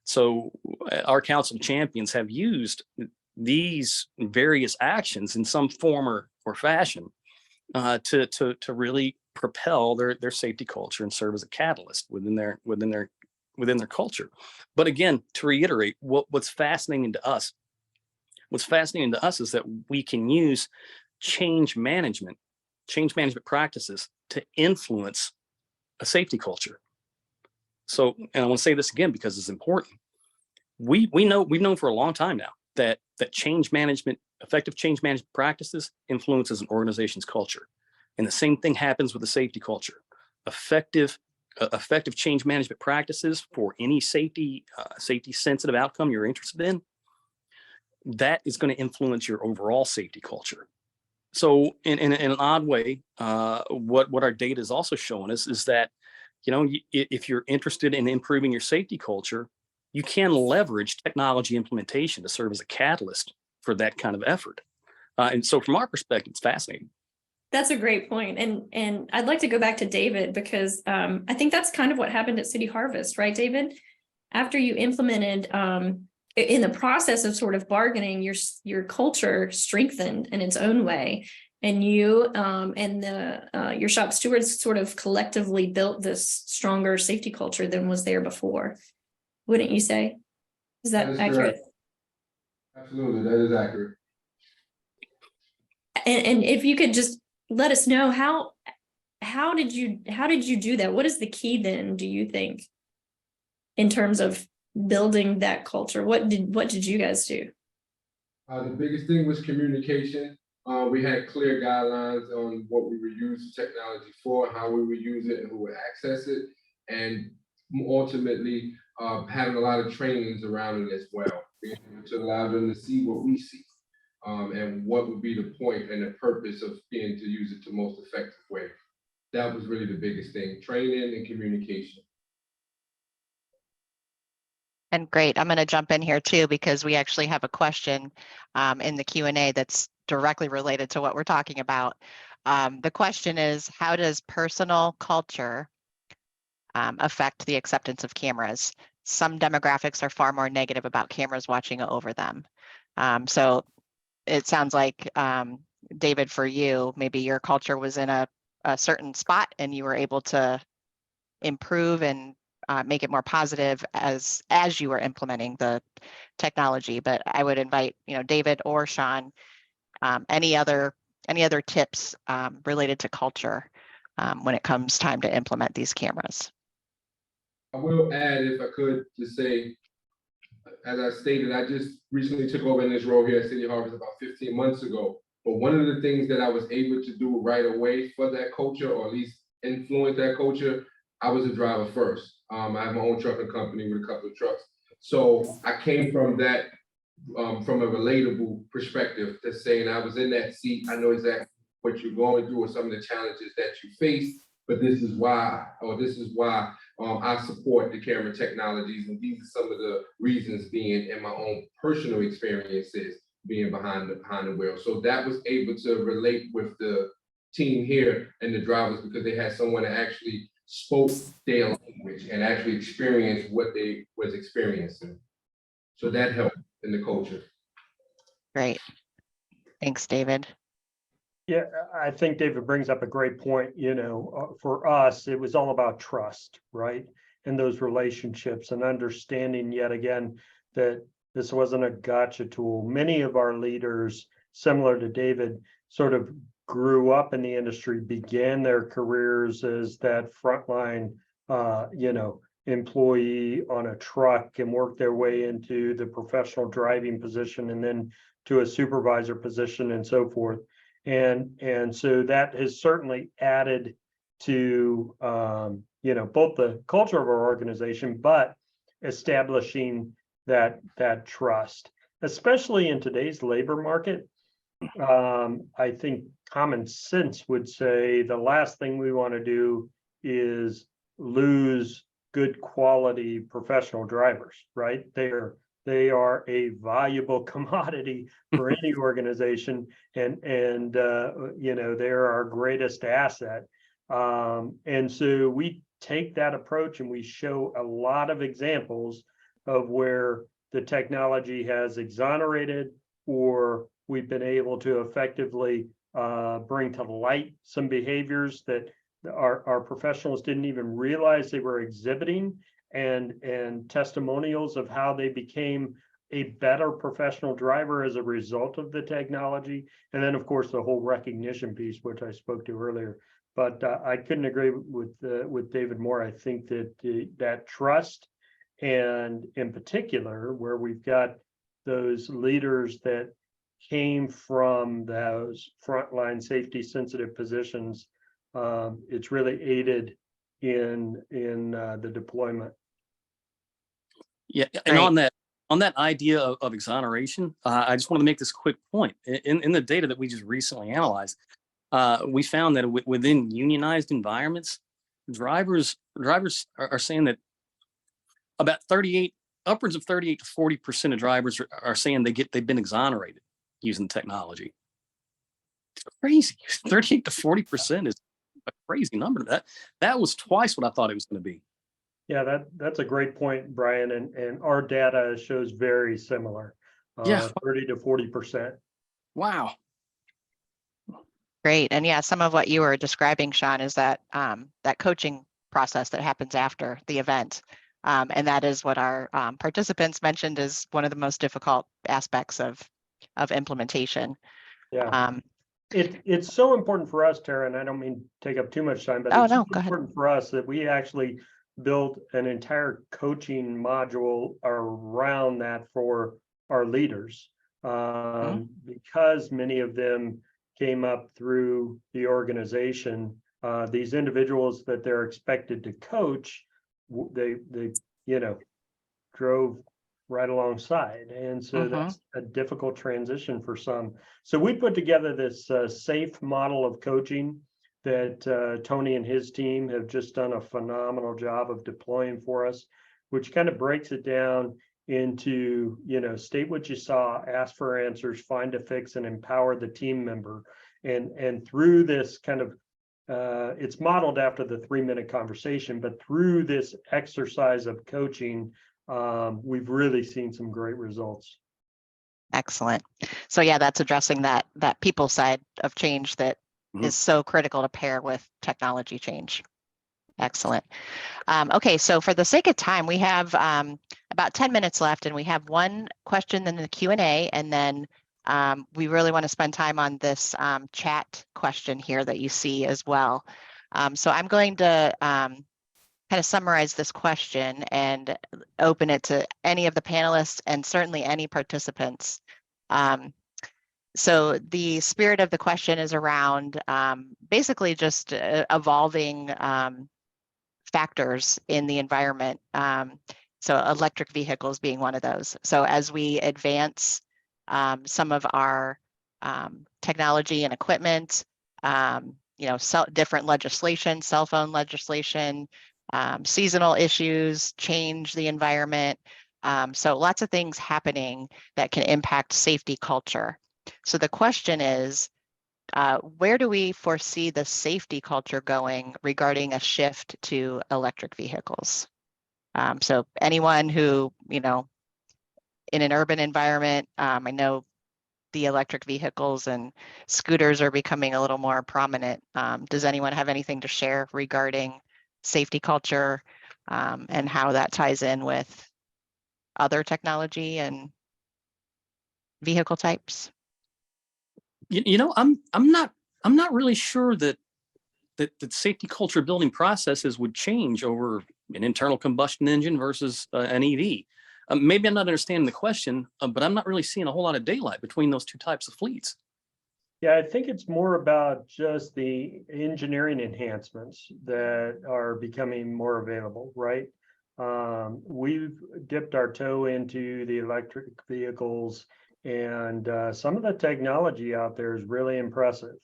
H: So our council champions have used these various actions in some form or fashion to really propel their safety culture and serve as a catalyst within their culture. But again, to reiterate, what's fascinating to us is that we can use change management practices to influence a safety culture. So, and I want to say this again because it's important. We've known for a long time now that effective change management practices influences an organization's culture. And the same thing happens with the safety culture. Effective change management practices for any safety sensitive outcome you're interested in, that is going to influence your overall safety culture. So in an odd way, what our data is also showing us is that, if you're interested in improving your safety culture, you can leverage technology implementation to serve as a catalyst for that kind of effort. And so from our perspective, it's fascinating.
B: That's a great point. And I'd like to go back to David because I think that's kind of what happened at City Harvest, right, David? After you implemented in the process of sort of bargaining, your culture strengthened in its own way. And you and your shop stewards sort of collectively built this stronger safety culture than was there before. Wouldn't you say? Is that accurate?
D: Correct. Absolutely, that is accurate.
B: And if you could just let us know how did you do that? What is the key then, do you think, in terms of building that culture? What did you guys do?
D: The biggest thing was communication. We had clear guidelines on what we would use the technology for, how we would use it, and who would access it, and ultimately having a lot of trainings around it as well, being able to allow them to see what we see, and what would be the point and the purpose of being to use it the most effective way. That was really the biggest thing: training and communication.
C: And great, I'm going to jump in here too, because we actually have a question in the Q&A that's directly related to what we're talking about. The question is, how does personal culture affect the acceptance of cameras? Some demographics are far more negative about cameras watching over them. So it sounds like, David, for you, maybe your culture was in a certain spot and you were able to improve and make it more positive as you were implementing the technology. But I would invite, David or Sean, any other tips related to culture when it comes time to implement these cameras.
D: I will add, if I could, to say, as I stated, I just recently took over in this role here at City Harvest about 15 months ago. But one of the things that I was able to do right away for that culture, or at least influence that culture, I was a driver first. I have my own trucking company with a couple of trucks. So I came from that, from a relatable perspective, to saying I was in that seat. I know exactly what you're going through or some of the challenges that you face, but this is why I support the camera technologies. And these are some of the reasons, being in my own personal experiences, being behind the wheel. So that was able to relate with the team here and the drivers, because they had someone that actually spoke their language and actually experienced what they was experiencing. So that helped in the culture.
C: Great. Thanks, David.
A: Yeah, I think David brings up a great point. For us, it was all about trust, right? And those relationships, and understanding yet again that this wasn't a gotcha tool. Many of our leaders, similar to David, sort of grew up in the industry, began their careers as that frontline, employee on a truck, and worked their way into the professional driving position, and then to a supervisor position, and so forth. And so that has certainly added to both the culture of our organization, but establishing that trust, especially in today's labor market. I think common sense would say the last thing we want to do is lose good quality professional drivers, right? They are a valuable commodity for any organization, and they're our greatest asset. And so we take that approach, and we show a lot of examples of where the technology has exonerated, or we've been able to effectively bring to light some behaviors that our professionals didn't even realize they were exhibiting, and testimonials of how they became a better professional driver as a result of the technology. And then, of course, the whole recognition piece, which I spoke to earlier. But I couldn't agree with David more. I think that that trust, and in particular, where we've got those leaders that came from those frontline safety sensitive positions, it's really aided in the deployment.
H: Yeah, and on that idea of exoneration, I just want to make this quick point. In the data that we just recently analyzed, we found that within unionized environments, drivers are saying that about 38 upwards of 38 to 40% of drivers are saying they've been exonerated using technology. It's crazy. 38 to 40% is a crazy number. That was twice what I thought it was going to be.
A: Yeah, that's a great point, Brian. And our data shows very similar.
H: Yeah.
A: 30 to 40%.
H: Wow.
C: Great. And yeah, some of what you were describing, Sean, is that that coaching process that happens after the event. And that is what our participants mentioned is one of the most difficult aspects of implementation.
A: Yeah. It's so important for us, Tara, and I don't mean to take up too much time, but
C: Oh,
A: it's
C: no,
A: so
C: go ahead.
A: important for us that we actually built an entire coaching module around that for our leaders, because many of them came up through the organization. These individuals that they're expected to coach, they drove right alongside, and so that's a difficult transition for some. So we put together this SAFE model of coaching that Tony and his team have just done a phenomenal job of deploying for us, which kind of breaks it down into, state what you saw, ask for answers, find a fix, and empower the team member. And through this kind of it's modeled after the 3-minute conversation, but through this exercise of coaching, we've really seen some great results.
C: Excellent. So yeah, that's addressing that people side of change that is so critical to pair with technology change. Excellent. Okay, so for the sake of time, we have about 10 minutes left, and we have one question in the Q&A, and then we really want to spend time on this chat question here that you see as well. So I'm going to kind of summarize this question and open it to any of the panelists and certainly any participants. So the spirit of the question is around basically just evolving factors in the environment. So electric vehicles being one of those. So as we advance some of our technology and equipment, different legislation, cell phone legislation, seasonal issues, change the environment. So lots of things happening that can impact safety culture. So the question is, where do we foresee the safety culture going regarding a shift to electric vehicles? So anyone who, in an urban environment, I know the electric vehicles and scooters are becoming a little more prominent. Does anyone have anything to share regarding safety culture and how that ties in with other technology and vehicle types?
H: I'm not really sure that safety culture building processes would change over an internal combustion engine versus an EV. Maybe I'm not understanding the question, but I'm not really seeing a whole lot of daylight between those two types of fleets.
A: Yeah, I think it's more about just the engineering enhancements that are becoming more available, right? We've dipped our toe into the electric vehicles, and some of the technology out there is really impressive.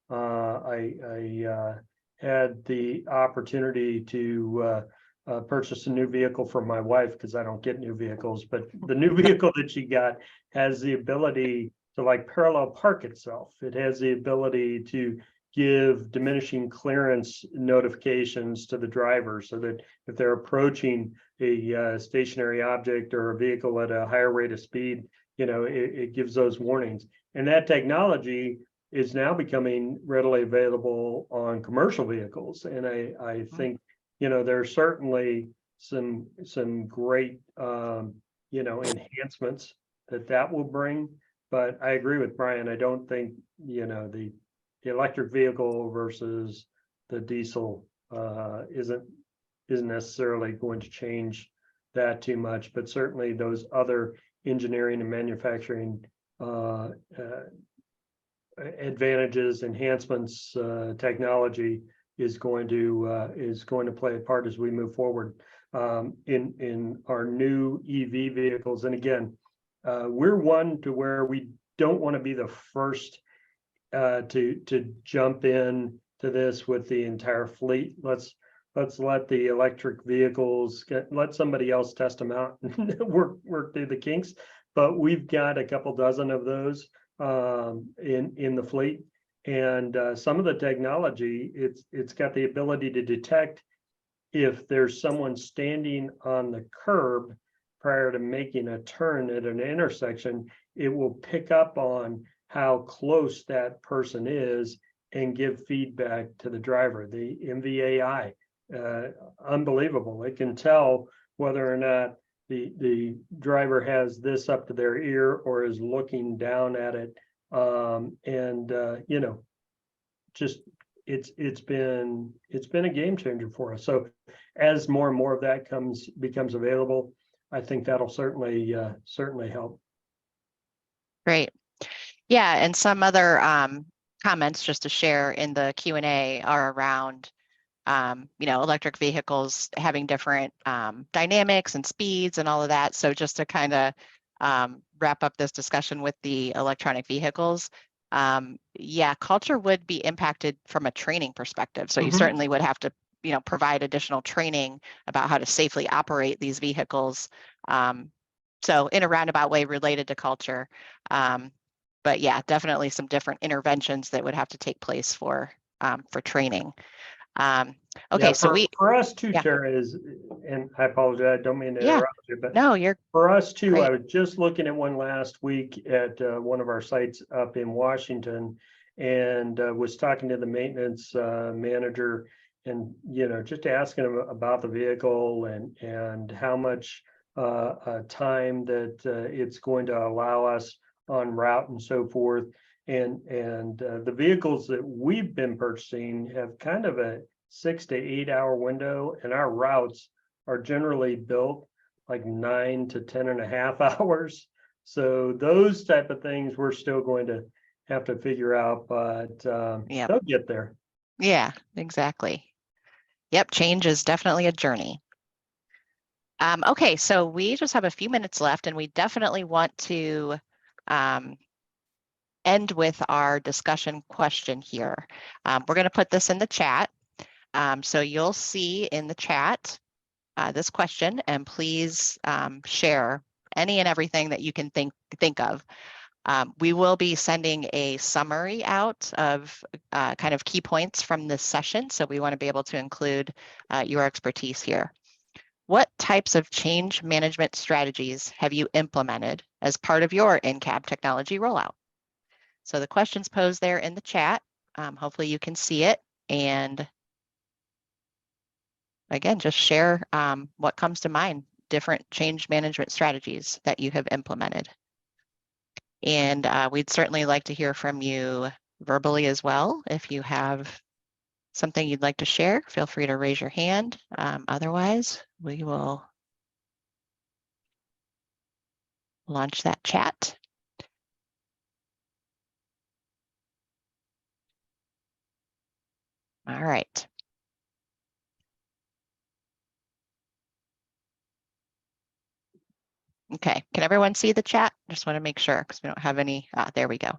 A: I had the opportunity to purchase a new vehicle for my wife because I don't get new vehicles, but the new vehicle that she got has the ability to parallel park itself. It has the ability to give diminishing clearance notifications to the driver so that if they're approaching a stationary object or a vehicle at a higher rate of speed, it gives those warnings. And that technology is now becoming readily available on commercial vehicles. And I think, there's certainly some great, enhancements that will bring. But I agree with Brian. I don't think, the electric vehicle versus the diesel isn't necessarily going to change that too much. But certainly those other engineering and manufacturing advantages, enhancements, technology is going to play a part as we move forward in our new EV vehicles. And again, we're one to where we don't want to be the first to jump in to this with the entire fleet. Let's let's let the electric vehicles let somebody else test them out and work through the kinks. But we've got a couple dozen of those in the fleet, and some of the technology, it's got the ability to detect if there's someone standing on the curb prior to making a turn at an intersection. It will pick up on how close that person is and give feedback to the driver. The MVAI, unbelievable. It can tell whether or not the driver has this up to their ear or is looking down at it. You know, just it's been a game changer for us. So as more and more of that becomes available, I think that'll certainly help.
C: Great. Yeah, and some other comments just to share in the Q&A are around you know, electric vehicles having different dynamics and speeds and all of that. So just to kind of wrap up this discussion with the electronic vehicles, yeah, culture would be impacted from a training perspective. So you certainly would have to, you know, provide additional training about how to safely operate these vehicles. So in a roundabout way related to culture. But yeah, definitely some different interventions that would have to take place for training. Okay,
A: Yeah,
C: so
A: for us too,
C: yeah.
A: Tara, is, and I apologize, I don't mean to
C: Yeah.
A: interrupt you, but
C: No, you're
A: for us too,
C: great.
A: I was just looking at one last week at one of our sites up in Washington, and was talking to the maintenance manager, and you know, just asking him about the vehicle and how much time that it's going to allow us on route and so forth. And the vehicles that we've been purchasing have kind of a 6 to 8 hour window, and our routes are generally built like 9 to 10.5 hours. So those type of things we're still going to have to figure out, but
C: Yep.
A: they'll get there.
C: Yeah, exactly. Yep, change is definitely a journey. Okay, so we just have a few minutes left, and we definitely want to end with our discussion question here. We're going to put this in the chat. So you'll see in the chat this question, and please share any and everything that you can think of. We will be sending a summary out of kind of key points from this session. So we want to be able to include your expertise here. What types of change management strategies have you implemented as part of your in-cab technology rollout? So the question's posed there in the chat. Hopefully you can see it. And again, just share what comes to mind, different change management strategies that you have implemented. And we'd certainly like to hear from you verbally as well. If you have something you'd like to share, feel free to raise your hand. Otherwise, we will launch that chat. All right. Okay, can everyone see the chat? Just want to make sure because we don't have any, there we go.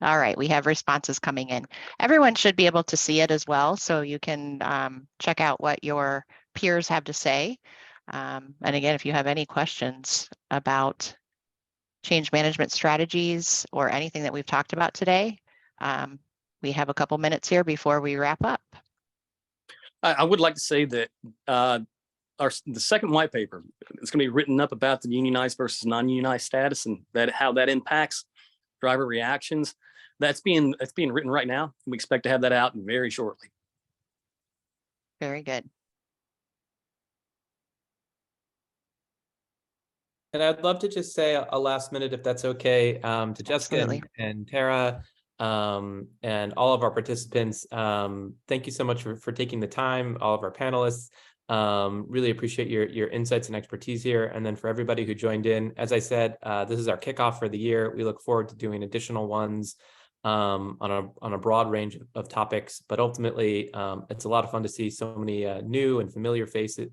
C: All right, we have responses coming in. Everyone should be able to see it as well, so you can check out what your peers have to say. And again, if you have any questions about change management strategies or anything that we've talked about today, we have a couple minutes here before we wrap up.
H: I would like to say that the second white paper is going to be written up about the unionized versus non-unionized status and how that impacts driver reactions. That's being written right now. We expect to have that out very shortly.
C: Very good.
E: And I'd love to just say a last minute, if that's okay, to Jessica and Tara and all of our participants. Thank you so much for taking the time, all of our panelists. Really appreciate your insights and expertise here. And then for everybody who joined in, as I said, this is our kickoff for the year. We look forward to doing additional ones on a broad range of topics, but ultimately it's a lot of fun to see so many new faces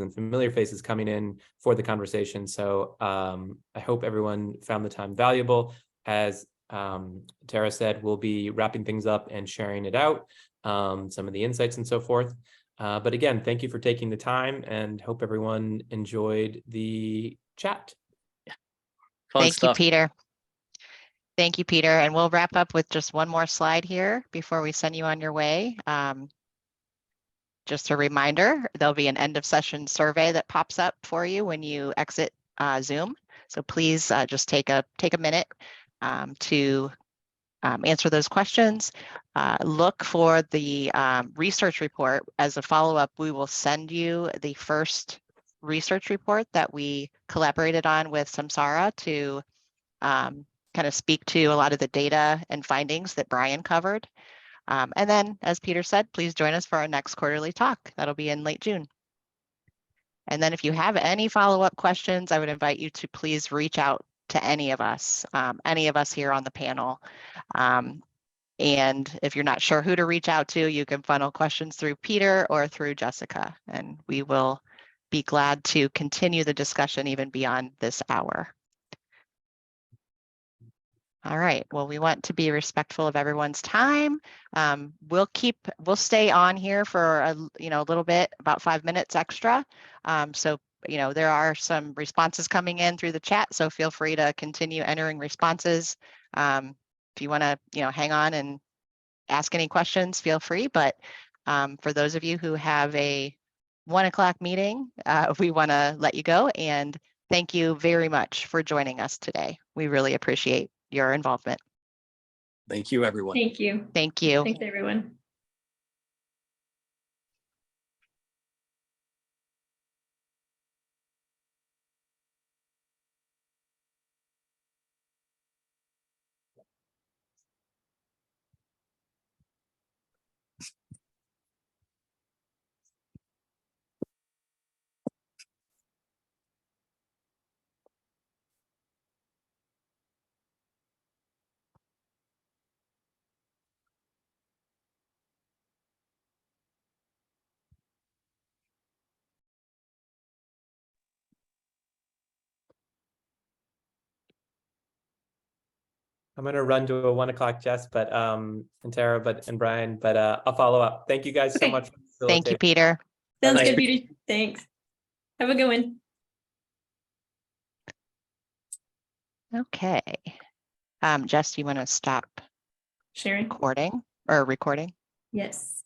E: and familiar faces coming in for the conversation. So I hope everyone found the time valuable. As Tara said, we'll be wrapping things up and sharing it out. some of the insights and so forth. But again, thank you for taking the time and hope everyone enjoyed the chat.
H: Fun
C: Thank you,
H: stuff.
C: Peter. Thank you, Peter. And we'll wrap up with just one more slide here before we send you on your way. Just a reminder, there'll be an end of session survey that pops up for you when you exit Zoom. So please just take a minute to answer those questions. Look for the research report. As a follow-up, we will send you the first research report that we collaborated on with Samsara to kind of speak to a lot of the data and findings that Brian covered. And then, as Peter said, please join us for our next quarterly talk. That'll be in late June. And then if you have any follow-up questions, I would invite you to please reach out to any of us here on the panel. And if you're not sure who to reach out to, you can funnel questions through Peter or through Jessica, and we will be glad to continue the discussion even beyond this hour. All right, well, we want to be respectful of everyone's time. We'll stay on here for a little bit, about 5 minutes extra. So, there are some responses coming in through the chat, so feel free to continue entering responses. If you want to, hang on and ask any questions, feel free. But for those of you who have a 1 o'clock meeting, we want to let you go. And thank you very much for joining us today. We really appreciate your involvement.
H: Thank you, everyone.
B: Thank you.
C: Thank you.
B: Thanks, everyone.
E: I'm going to run to a 1 o'clock, Jess, but and Tara, and Brian, but I'll follow up. Thank you guys so
B: Okay.
E: much. for
C: Thank you,
E: facilitating.
C: Peter.
B: Sounds
H: Thanks,
B: good, Peter. Thanks. Have a good one.
C: Okay. Jess, you want to stop
B: Sharon?
C: recording or recording?
B: Yes.